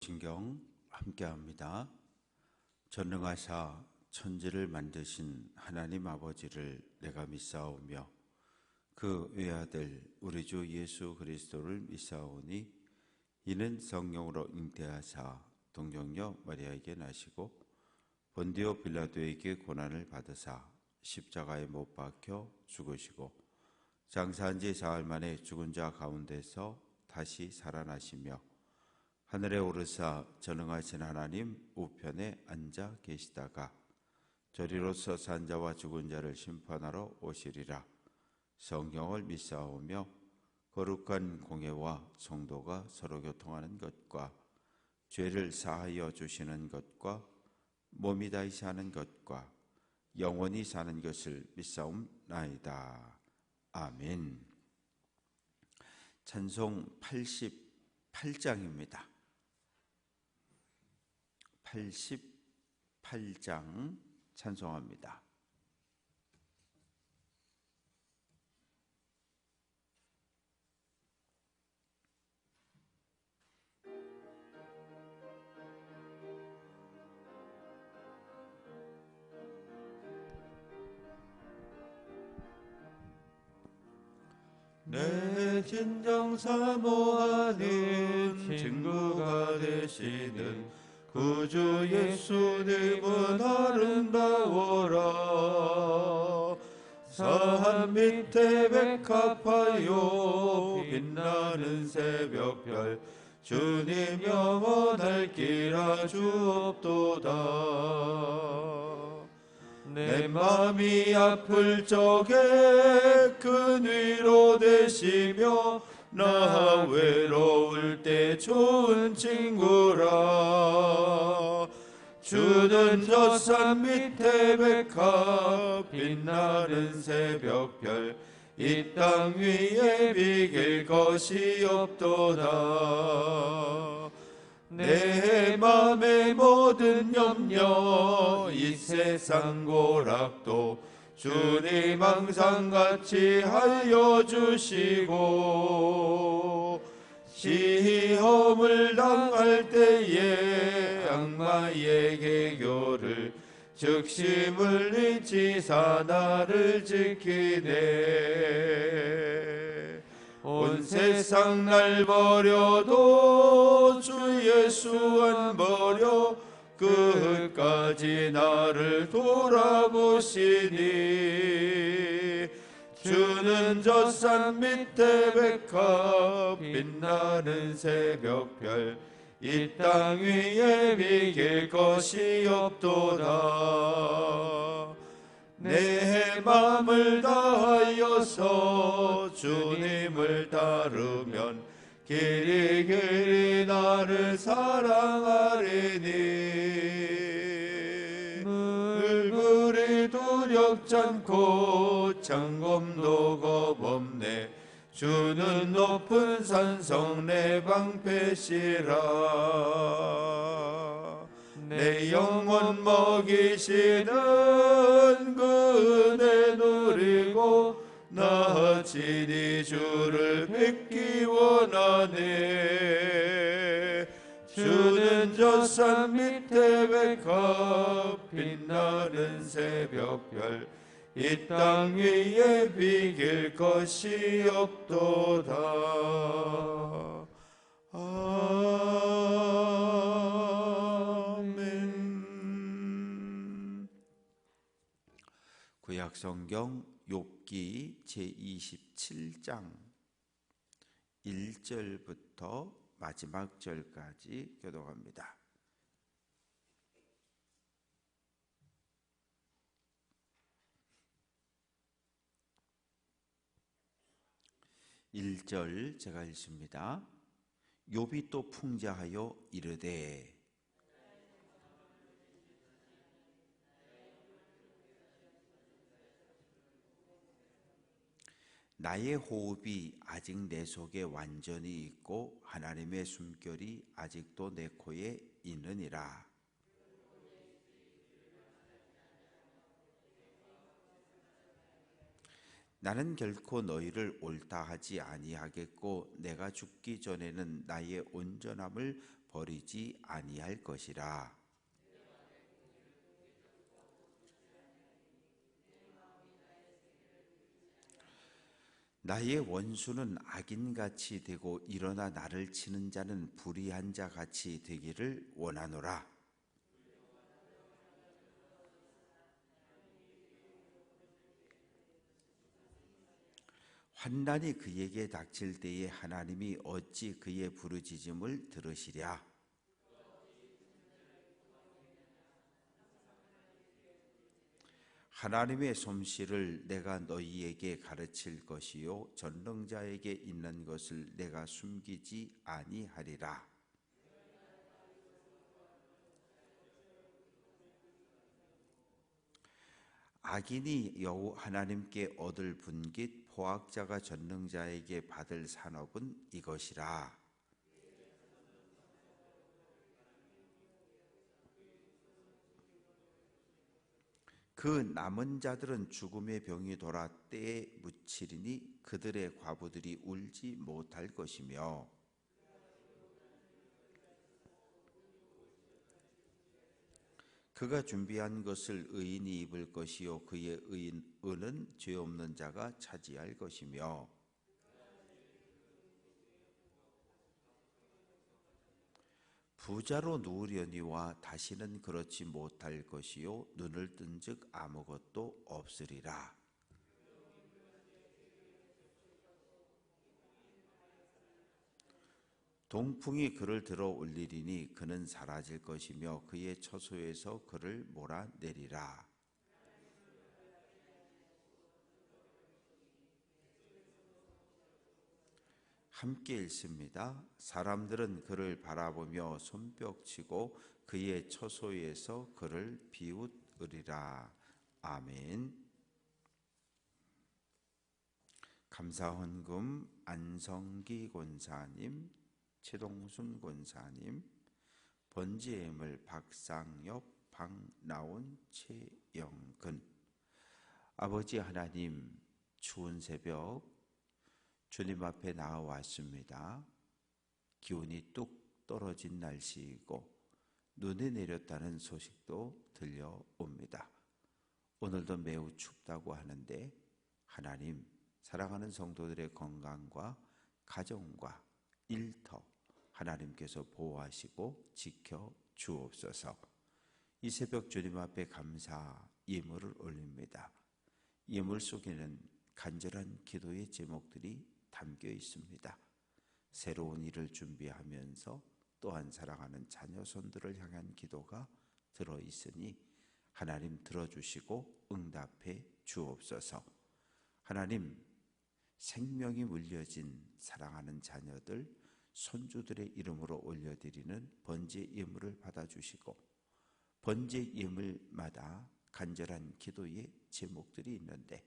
신경 함께합니다. 전능하사 천지를 만드신 하나님 아버지를 내가 믿사오며 그 외아들 우리 주 예수 그리스도를 믿사오니 이는 성령으로 잉태하사 동정녀 마리아에게 나시고 본디오 빌라도에게 고난을 받으사 십자가에 못 박혀 죽으시고 장사한 지 사흘 만에 죽은 자 가운데서 다시 살아나시며 하늘에 오르사 전능하신 하나님 우편에 앉아 계시다가 저리로서 산 자와 죽은 자를 심판하러 오시리라. 성경을 믿사오며 거룩한 공회와 성도가 서로 교통하는 것과 죄를 사하여 주시는 것과 몸이 다시 사는 것과 영원히 사는 것을 믿사옵나이다. 아멘. 찬송 88장입니다. 88장 찬송합니다. 내 진정 사모하는 친구가 되시는 구주 예수님은 아름다워라. 산 밑에 백합하여 빛나는 새벽별 주님 영원할기라 주옵도다. 내 맘이 아플 적에 큰 위로 되시며 나 외로울 때 좋은 친구라. 주는 저 산 밑에 백합 빛나는 새벽별 이 땅 위에 비길 것이 없도다. 내 맘의 모든 염려 이 세상 고락도 주님 항상 같이 알려주시고 시험을 당할 때에 악마의 개교를 즉시 물리치사 나를 지키네. 온 세상 날 버려도 주 예수 안 버려 끝까지 나를 돌아보시니. 주는 저 산 밑에 백합 빛나는 새벽별 이 땅 위에 비길 것이 없도다. 내 맘을 다하여서 주님을 따르면 길이 길이 나를 사랑하리니. 물불이 두렵지 않고 창검도 겁없네. 주는 높은 산성 내 방패시라. 내 영혼 먹이시는 그 은혜 누리고 나 친히 주를 뵙기 원하네. 주는 저 산 밑에 백합 빛나는 새벽별 이 땅 위에 비길 것이 없도다. 아멘. 구약성경 욥기 제27장 1절부터 마지막 절까지 교독합니다. 일 절 제가 읽습니다. 욥이 또 풍자하여 이르되 나의 호흡이 아직 내 속에 완전히 있고 하나님의 숨결이 아직도 내 코에 있느니라. 나는 결코 너희를 옳다 하지 아니하겠고 내가 죽기 전에는 나의 온전함을 버리지 아니할 것이라. 나의 원수는 악인같이 되고 일어나 나를 치는 자는 불의한 자같이 되기를 원하노라. 환난이 그에게 닥칠 때에 하나님이 어찌 그의 부르짖음을 들으시랴. 하나님의 솜씨를 내가 너희에게 가르칠 것이요 전능자에게 있는 것을 내가 숨기지 아니하리라. 악인이 여호 하나님께 얻을 분깃 포악자가 전능자에게 받을 산업은 이것이라. 그 남은 자들은 죽음의 병이 돌아 때에 묻히리니 그들의 과부들이 울지 못할 것이며 그가 준비한 것을 의인이 입을 것이요 그의 은은 죄 없는 자가 차지할 것이며 부자로 누우려니와 다시는 그렇지 못할 것이요 눈을 뜬즉 아무것도 없으리라. 동풍이 그를 들어 올리리니 그는 사라질 것이며 그의 처소에서 그를 몰아내리라. 함께 읽습니다. 사람들은 그를 바라보며 손뼉치고 그의 처소에서 그를 비웃으리라. 아멘. 감사헌금 안성기 권사님, 최동순 권사님, 번지예물 박상엽, 박나온, 최영근. 아버지 하나님, 추운 새벽 주님 앞에 나와왔습니다. 기온이 뚝 떨어진 날씨이고 눈이 내렸다는 소식도 들려옵니다. 오늘도 매우 춥다고 하는데 하나님, 사랑하는 성도들의 건강과 가정과 일터 하나님께서 보호하시고 지켜 주옵소서. 이 새벽 주님 앞에 감사 예물을 올립니다. 예물 속에는 간절한 기도의 제목들이 담겨 있습니다. 새로운 일을 준비하면서 또한 사랑하는 자녀손들을 향한 기도가 들어있으니 하나님 들어주시고 응답해 주옵소서. 하나님, 생명이 물려진 사랑하는 자녀들, 손주들의 이름으로 올려드리는 번제 예물을 받아주시고 번제 예물마다 간절한 기도의 제목들이 있는데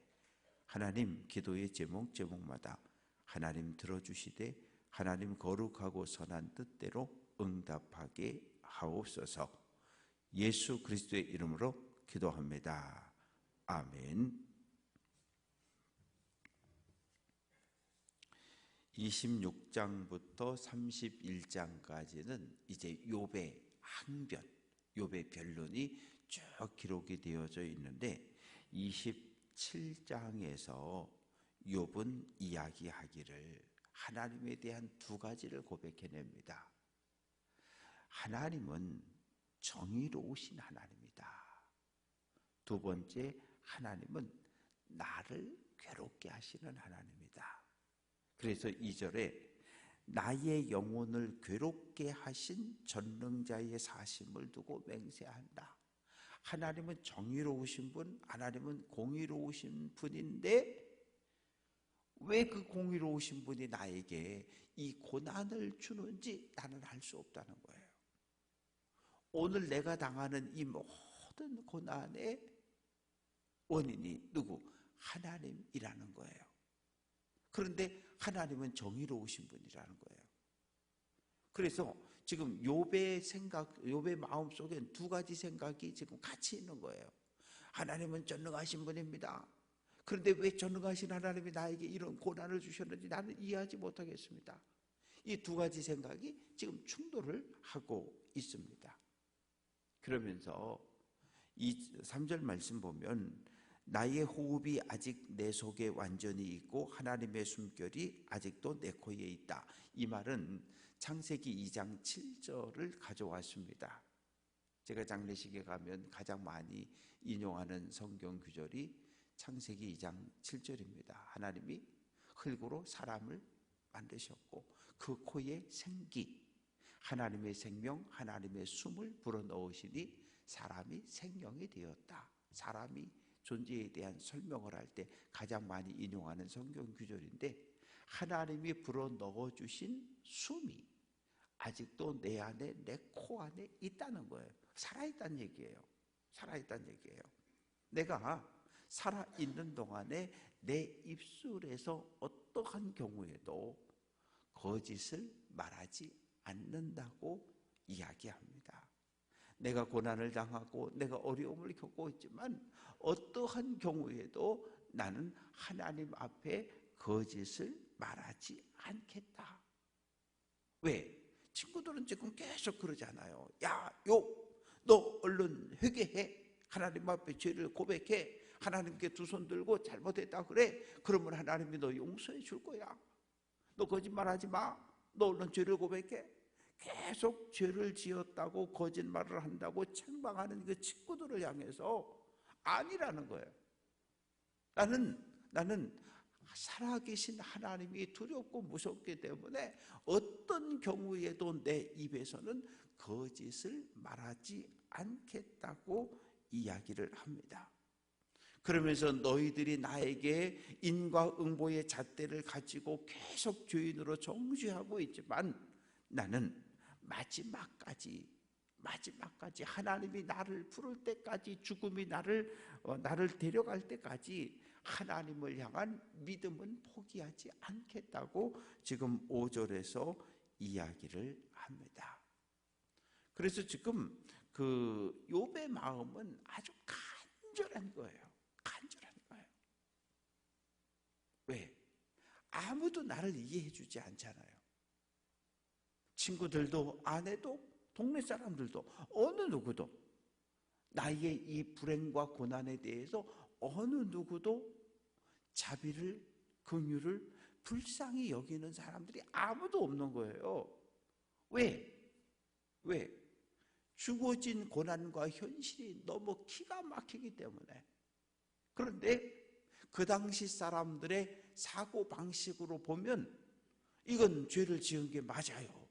하나님, 기도의 제목마다 하나님 들어주시되 하나님 거룩하고 선한 뜻대로 응답하게 하옵소서. 예수 그리스도의 이름으로 기도합니다. 아멘. 26장부터 31장까지는 이제 욥의 항변, 욥의 변론이 쭉 기록이 되어져 있는데 27장에서 욥은 이야기하기를 하나님에 대한 두 가지를 고백해냅니다. 하나님은 정의로우신 하나님이다. 두 번째, 하나님은 나를 괴롭게 하시는 하나님이다. 그래서 2절에 나의 영혼을 괴롭게 하신 전능자의 사심을 두고 맹세한다. 하나님은 정의로우신 분, 하나님은 공의로우신 분인데 왜 그 공의로우신 분이 나에게 이 고난을 주는지 나는 알 수 없다는 거예요. 오늘 내가 당하는 이 모든 고난의 원인이 누구? 하나님이라는 거예요. 그런데 하나님은 정의로우신 분이라는 거예요. 그래서 지금 욥의 생각, 욥의 마음속엔 두 가지 생각이 지금 같이 있는 거예요. 하나님은 전능하신 분입니다. 그런데 왜 전능하신 하나님이 나에게 이런 고난을 주셨는지 나는 이해하지 못하겠습니다. 이 두 가지 생각이 지금 충돌을 하고 있습니다. 그러면서 이 3절 말씀 보면 나의 호흡이 아직 내 속에 완전히 있고 하나님의 숨결이 아직도 내 코에 있다. 이 말은 창세기 2장 7절을 가져왔습니다. 제가 장례식에 가면 가장 많이 인용하는 성경 구절이 창세기 2장 7절입니다. 하나님이 흙으로 사람을 만드셨고 그 코에 생기, 하나님의 생명, 하나님의 숨을 불어넣으시니 사람이 생명이 되었다. 사람이 존재에 대한 설명을 할 때 가장 많이 인용하는 성경 구절인데, 하나님이 불어넣어주신 숨이 아직도 내 안에, 내 코 안에 있다는 거예요. 살아있다는 얘기예요. 살아있다는 얘기예요. 내가 살아있는 동안에 내 입술에서 어떠한 경우에도 거짓을 말하지 않는다고 이야기합니다. 내가 고난을 당하고 내가 어려움을 겪고 있지만 어떠한 경우에도 나는 하나님 앞에 거짓을 말하지 않겠다. 왜? 친구들은 지금 계속 그러잖아요. 야, 너 얼른 회개해. 하나님 앞에 죄를 고백해. 하나님께 두 손 들고 잘못했다 그래. 그러면 하나님이 너 용서해 줄 거야. 너 거짓말하지 마. 너 얼른 죄를 고백해. 계속 죄를 지었다고 거짓말을 한다고 책망하는 그 친구들을 향해서 아니라는 거예요. 나는 살아계신 하나님이 두렵고 무섭기 때문에 어떤 경우에도 내 입에서는 거짓을 말하지 않겠다고 이야기를 합니다. 그러면서 너희들이 나에게 인과응보의 잣대를 가지고 계속 죄인으로 정죄하고 있지만 나는 마지막까지 하나님이 나를 부를 때까지, 죽음이 나를 데려갈 때까지 하나님을 향한 믿음은 포기하지 않겠다고 지금 5절에서 이야기를 합니다. 그래서 지금 그 욥의 마음은 아주 간절한 거예요. 간절한 거예요. 왜? 아무도 나를 이해해 주지 않잖아요. 친구들도, 아내도, 동네 사람들도, 어느 누구도 나의 이 불행과 고난에 대해서 어느 누구도 자비를, 긍휼을 불쌍히 여기는 사람들이 아무도 없는 거예요. 왜? 주어진 고난과 현실이 너무 기가 막히기 때문에. 그런데 그 당시 사람들의 사고 방식으로 보면 이건 죄를 지은 게 맞아요.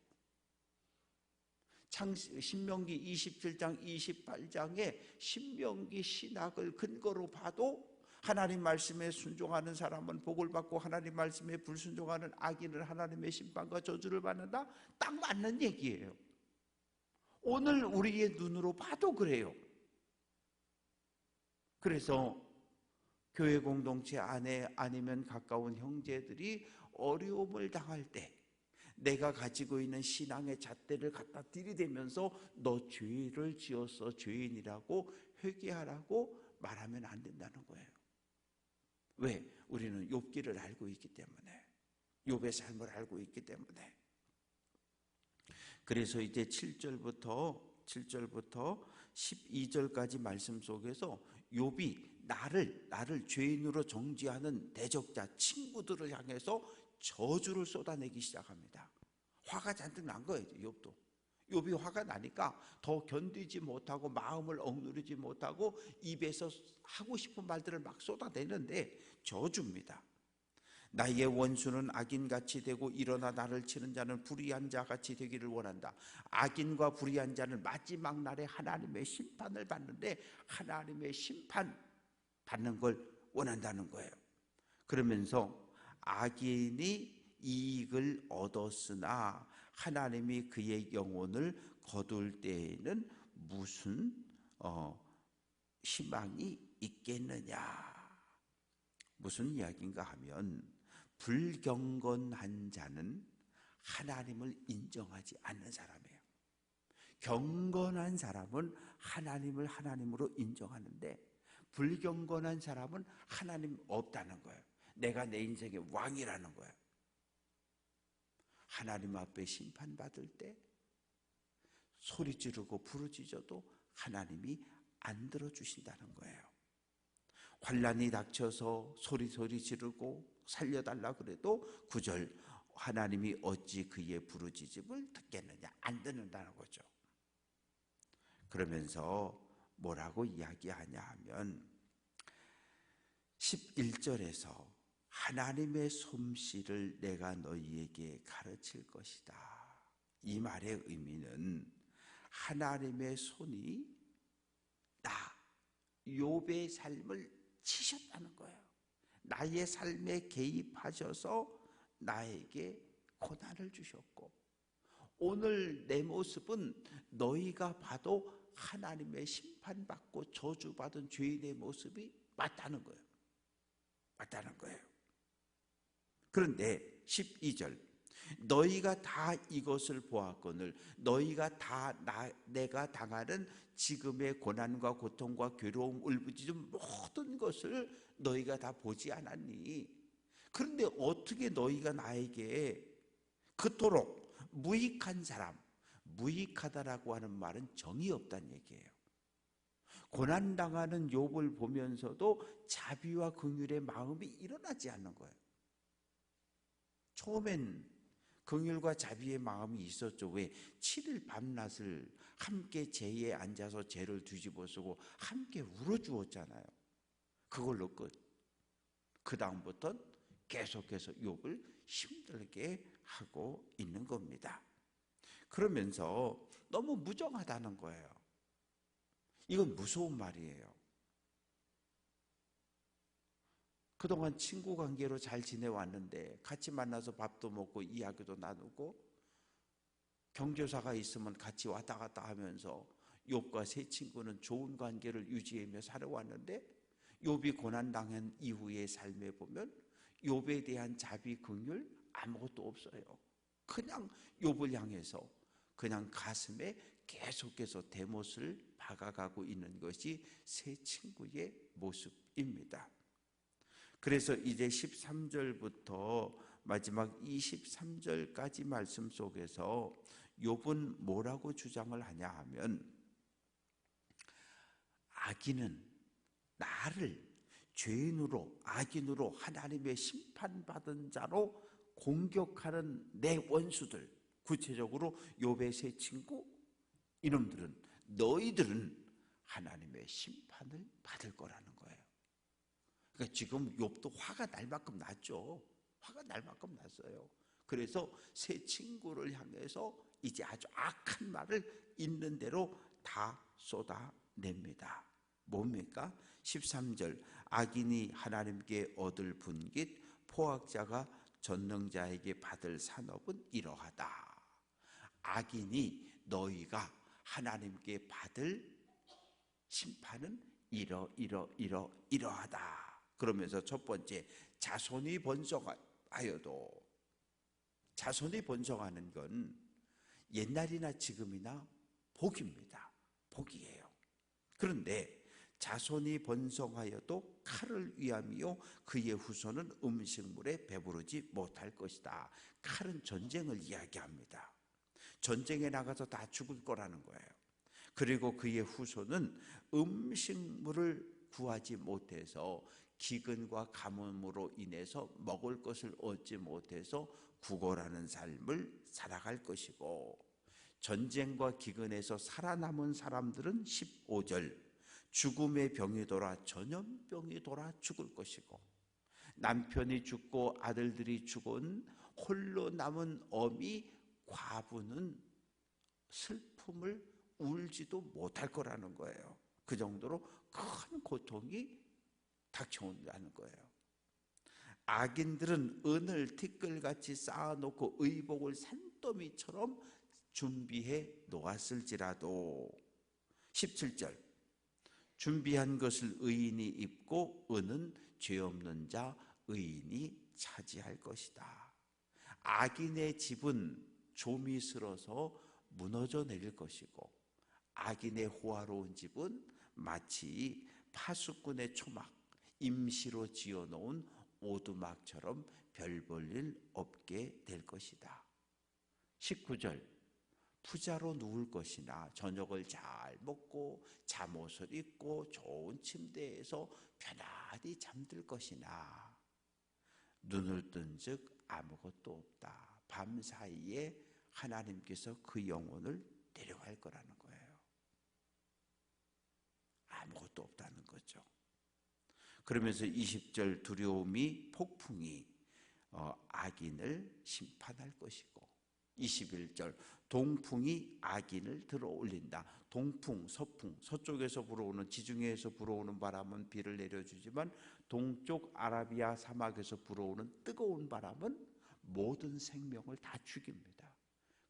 신명기 27장 28장에 신명기 신학을 근거로 봐도 하나님 말씀에 순종하는 사람은 복을 받고 하나님 말씀에 불순종하는 악인은 하나님의 심판과 저주를 받는다. 딱 맞는 얘기예요. 오늘 우리의 눈으로 봐도 그래요. 그래서 교회 공동체 안에 아니면 가까운 형제들이 어려움을 당할 때 내가 가지고 있는 신앙의 잣대를 갖다 들이대면서 너 죄를 지었어, 죄인이라고 회개하라고 말하면 안 된다는 거예요. 왜? 우리는 욥기를 알고 있기 때문에, 욥의 삶을 알고 있기 때문에. 그래서 이제 7절부터 12절까지 말씀 속에서 욥이 나를 죄인으로 정죄하는 대적자 친구들을 향해서 저주를 쏟아내기 시작합니다. 화가 잔뜩 난 거예요. 욥이 화가 나니까 더 견디지 못하고 마음을 억누르지 못하고 입에서 하고 싶은 말들을 막 쏟아내는데 저주입니다. 나의 원수는 악인같이 되고 일어나 나를 치는 자는 불의한 자같이 되기를 원한다. 악인과 불의한 자는 마지막 날에 하나님의 심판을 받는데 하나님의 심판 받는 걸 원한다는 거예요. 그러면서 악인이 이익을 얻었으나 하나님이 그의 영혼을 거둘 때에는 무슨 희망이 있겠느냐. 무슨 이야기인가 하면 불경건한 자는 하나님을 인정하지 않는 사람이에요. 경건한 사람은 하나님을 하나님으로 인정하는데 불경건한 사람은 하나님 없다는 거예요. 내가 내 인생의 왕이라는 거예요. 하나님 앞에 심판받을 때 소리 지르고 부르짖어도 하나님이 안 들어주신다는 거예요. 환난이 닥쳐서 소리 지르고 살려달라 그래도 9절 하나님이 어찌 그의 부르짖음을 듣겠느냐, 안 듣는다는 거죠. 그러면서 뭐라고 이야기하냐 하면 11절에서 하나님의 솜씨를 내가 너희에게 가르칠 것이다. 이 말의 의미는 하나님의 손이 나 욥의 삶을 치셨다는 거예요. 나의 삶에 개입하셔서 나에게 고난을 주셨고, 오늘 내 모습은 너희가 봐도 하나님의 심판받고 저주받은 죄인의 모습이 맞다는 거예요. 맞다는 거예요. 그런데 12절 너희가 다 이것을 보았거늘 너희가 다 내가 당하는 지금의 고난과 고통과 괴로움, 울부짖음 모든 것을 너희가 다 보지 않았니? 그런데 어떻게 너희가 나에게 그토록 무익한 사람, 무익하다라고 하는 말은 정이 없다는 얘기예요. 고난당하는 욥을 보면서도 자비와 긍휼의 마음이 일어나지 않는 거예요. 처음엔 긍휼과 자비의 마음이 있었죠. 왜? 7일 밤낮을 함께 제에 앉아서 제를 뒤집어 쓰고 함께 울어주었잖아요. 그걸로 끝. 그 다음부터는 계속해서 욥을 힘들게 하고 있는 겁니다. 그러면서 너무 무정하다는 거예요. 이건 무서운 말이에요. 그동안 친구 관계로 잘 지내왔는데 같이 만나서 밥도 먹고 이야기도 나누고 경조사가 있으면 같이 왔다 갔다 하면서 욥과 세 친구는 좋은 관계를 유지하며 살아왔는데 욥이 고난당한 이후의 삶에 보면 욥에 대한 자비, 긍휼 아무것도 없어요. 그냥 욥을 향해서 그냥 가슴에 계속해서 대못을 박아가고 있는 것이 세 친구의 모습입니다. 그래서 이제 13절부터 마지막 23절까지 말씀 속에서 욥은 뭐라고 주장을 하냐 하면, 악인은 나를 죄인으로 악인으로 하나님의 심판받은 자로 공격하는 내 원수들, 구체적으로 욥의 세 친구, 이놈들은 너희들은 하나님의 심판을 받을 거라는 거예요. 그러니까 지금 욥도 화가 날 만큼 났죠. 화가 날 만큼 났어요. 그래서 세 친구를 향해서 이제 아주 악한 말을 있는 대로 다 쏟아냅니다. 뭡니까? 13절 악인이 하나님께 얻을 분깃, 포악자가 전능자에게 받을 산업은 이러하다. 악인이 너희가 하나님께 받을 심판은 이러하다. 그러면서 첫 번째, 자손이 번성하여도, 자손이 번성하는 건 옛날이나 지금이나 복입니다. 복이에요. 그런데 자손이 번성하여도 칼을 위함이요 그의 후손은 음식물에 배부르지 못할 것이다. 칼은 전쟁을 이야기합니다. 전쟁에 나가서 다 죽을 거라는 거예요. 그리고 그의 후손은 음식물을 구하지 못해서 기근과 가뭄으로 인해서 먹을 것을 얻지 못해서 구걸하는 삶을 살아갈 것이고, 전쟁과 기근에서 살아남은 사람들은 15절 죽음의 병이 돌아 전염병이 돌아 죽을 것이고, 남편이 죽고 아들들이 죽은 홀로 남은 어미 과부는 슬픔을 울지도 못할 거라는 거예요. 그 정도로 큰 고통이 닥쳐온다는 거예요. 악인들은 은을 티끌같이 쌓아놓고 의복을 산더미처럼 준비해 놓았을지라도, 17절 준비한 것을 의인이 입고 은은 죄 없는 자 의인이 차지할 것이다. 악인의 집은 좀이 슬어서 무너져 내릴 것이고, 악인의 호화로운 집은 마치 파수꾼의 초막, 임시로 지어놓은 오두막처럼 별 볼 일 없게 될 것이다. 19절 부자로 누울 것이나 저녁을 잘 먹고 잠옷을 입고 좋은 침대에서 편안히 잠들 것이나 눈을 뜬 즉 아무것도 없다. 밤 사이에 하나님께서 그 영혼을 데려갈 거라는 거예요. 아무것도 없다는 거죠. 그러면서 20절 두려움이 폭풍이 악인을 심판할 것이고 21절 동풍이 악인을 들어 올린다. 동풍, 서풍, 서쪽에서 불어오는 지중해에서 불어오는 바람은 비를 내려주지만 동쪽 아라비아 사막에서 불어오는 뜨거운 바람은 모든 생명을 다 죽입니다.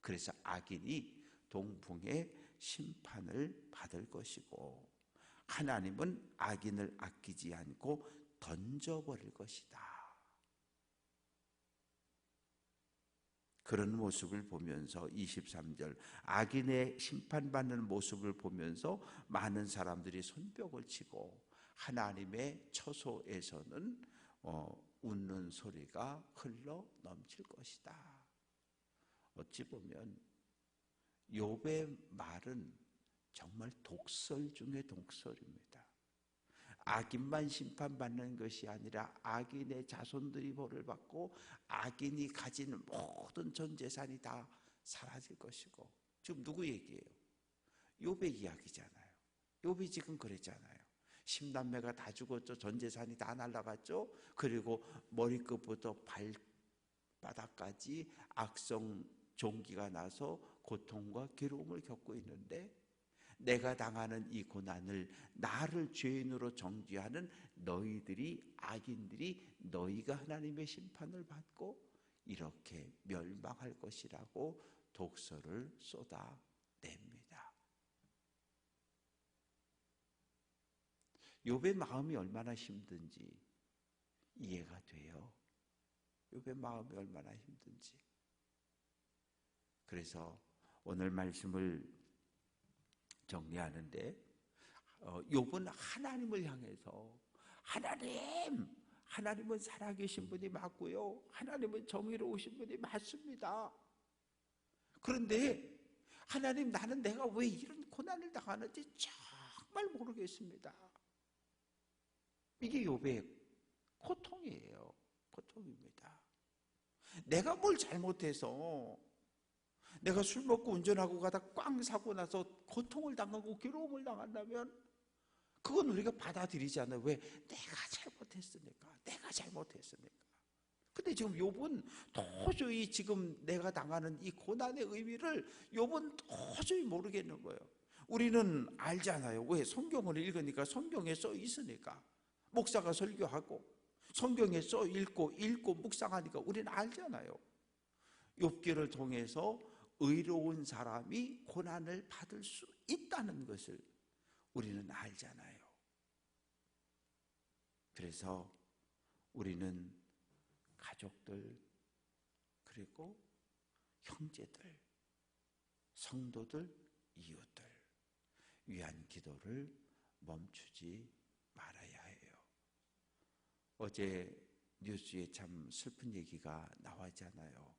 그래서 악인이 동풍의 심판을 받을 것이고 하나님은 악인을 아끼지 않고 던져버릴 것이다. 그런 모습을 보면서 23절 악인의 심판받는 모습을 보면서 많은 사람들이 손뼉을 치고 하나님의 처소에서는 웃는 소리가 흘러 넘칠 것이다. 어찌 보면 욥의 말은 정말 독설 중의 독설입니다. 악인만 심판받는 것이 아니라 악인의 자손들이 벌을 받고 악인이 가진 모든 전 재산이 다 사라질 것이고, 지금 누구 얘기예요? 욥의 이야기잖아요. 욥이 지금 그랬잖아요. 10남매가 다 죽었죠. 전 재산이 다 날아갔죠. 그리고 머리끝부터 발바닥까지 악성 종기가 나서 고통과 괴로움을 겪고 있는데 내가 당하는 이 고난을 나를 죄인으로 정죄하는 너희들이 악인들이 너희가 하나님의 심판을 받고 이렇게 멸망할 것이라고 독설을 쏟아냅니다. 욥의 마음이 얼마나 힘든지 이해가 돼요. 욥의 마음이 얼마나 힘든지. 그래서 오늘 말씀을 정리하는데 욥은 하나님을 향해서 하나님은 살아계신 분이 맞고요. 하나님은 정의로우신 분이 맞습니다. 그런데 하나님, 나는 내가 왜 이런 고난을 당하는지 정말 모르겠습니다. 이게 욥의 고통이에요. 고통입니다. 내가 뭘 잘못해서 내가 술 먹고 운전하고 가다 꽝 사고 나서 고통을 당하고 괴로움을 당한다면 그건 우리가 받아들이지 않아요. 왜? 내가 잘못했으니까. 근데 지금 욥은 도저히 지금 내가 당하는 이 고난의 의미를 욥은 도저히 모르겠는 거예요. 우리는 알잖아요. 왜? 성경을 읽으니까, 성경에 써 있으니까. 목사가 설교하고 성경에 써 읽고 묵상하니까 우리는 알잖아요. 욥기를 통해서 의로운 사람이 고난을 받을 수 있다는 것을 우리는 알잖아요. 그래서 우리는 가족들, 그리고 형제들, 성도들, 이웃들 위한 기도를 멈추지 말아야 해요. 어제 뉴스에 참 슬픈 얘기가 나왔잖아요.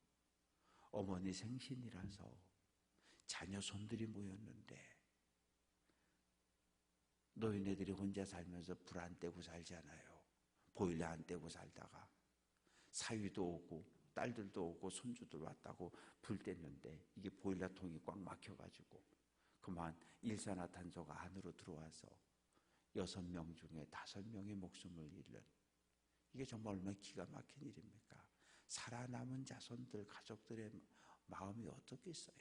어머니 생신이라서 자녀 손들이 모였는데 노인네들이 혼자 살면서 불 안 떼고 살잖아요. 보일러 안 떼고 살다가 사위도 오고 딸들도 오고 손주들 왔다고 불 뗐는데 이게 보일러통이 꽉 막혀가지고 그만 일산화탄소가 안으로 들어와서 6명 중에 5명의 목숨을 잃는, 이게 정말 얼마나 기가 막힌 일입니까? 살아남은 자손들, 가족들의 마음이 어떻겠어요?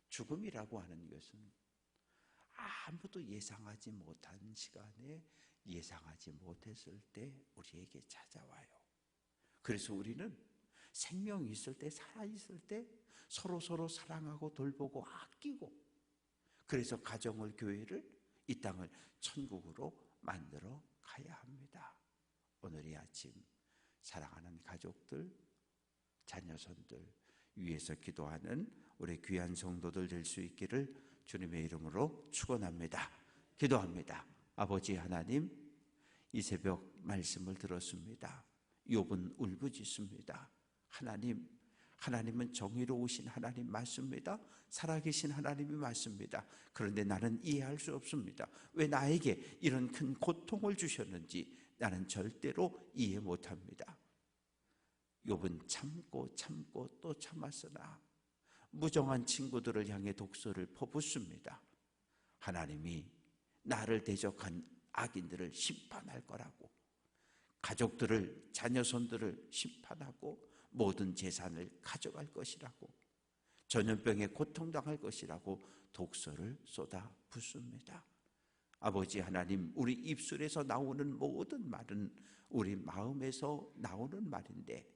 죽음이라고 하는 것은 아무도 예상하지 못한 시간에 예상하지 못했을 때 우리에게 찾아와요. 그래서 우리는 생명이 있을 때, 살아있을 때 서로 사랑하고 돌보고 아끼고, 그래서 가정을, 교회를, 이 땅을 천국으로 만들어 가야 합니다. 오늘 이 아침 사랑하는 가족들, 자녀손들 위해서 기도하는 우리 귀한 성도들 될 수 있기를 주님의 이름으로 축원합니다. 기도합니다. 아버지 하나님, 이 새벽 말씀을 들었습니다. 욥은 울부짖습니다. 하나님, 하나님은 정의로우신 하나님 맞습니다. 살아계신 하나님이 맞습니다. 그런데 나는 이해할 수 없습니다. 왜 나에게 이런 큰 고통을 주셨는지 나는 절대로 이해 못합니다. 욥은 참고 또 참았으나 무정한 친구들을 향해 독소를 퍼붓습니다. 하나님이 나를 대적한 악인들을 심판할 거라고, 가족들을, 자녀손들을 심판하고 모든 재산을 가져갈 것이라고, 전염병에 고통당할 것이라고 독소를 쏟아 붓습니다. 아버지 하나님, 우리 입술에서 나오는 모든 말은 우리 마음에서 나오는 말인데,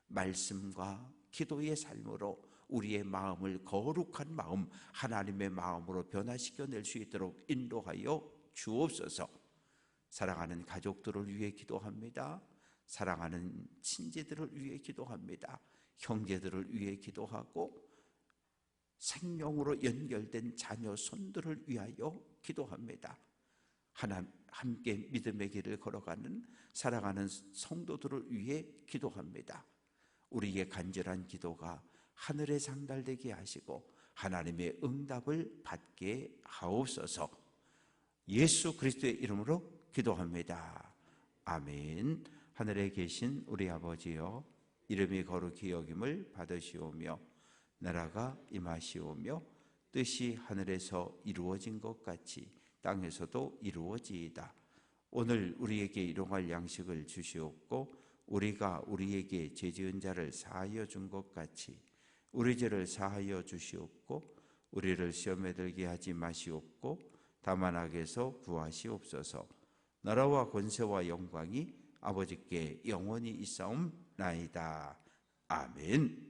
말씀과 기도의 삶으로 우리의 마음을 거룩한 마음, 하나님의 마음으로 변화시켜낼 수 있도록 인도하여 주옵소서. 사랑하는 가족들을 위해 기도합니다. 사랑하는 친지들을 위해 기도합니다. 형제들을 위해 기도하고 생명으로 연결된 자녀 손들을 위하여 기도합니다. 함께 믿음의 길을 걸어가는 사랑하는 성도들을 위해 기도합니다. 우리의 간절한 기도가 하늘에 상달되게 하시고 하나님의 응답을 받게 하옵소서. 예수 그리스도의 이름으로 기도합니다. 아멘. 하늘에 계신 우리 아버지여, 이름이 거룩히 여김을 받으시오며 나라가 임하시오며 뜻이 하늘에서 이루어진 것 같이 땅에서도 이루어지이다. 오늘 우리에게 일용할 양식을 주시옵고 우리가 우리에게 죄 지은 자를 사하여 준 것 같이 우리 죄를 사하여 주시옵고 우리를 시험에 들게 하지 마시옵고 다만 악에서 구하시옵소서. 나라와 권세와 영광이 아버지께 영원히 있사옵나이다. 아멘.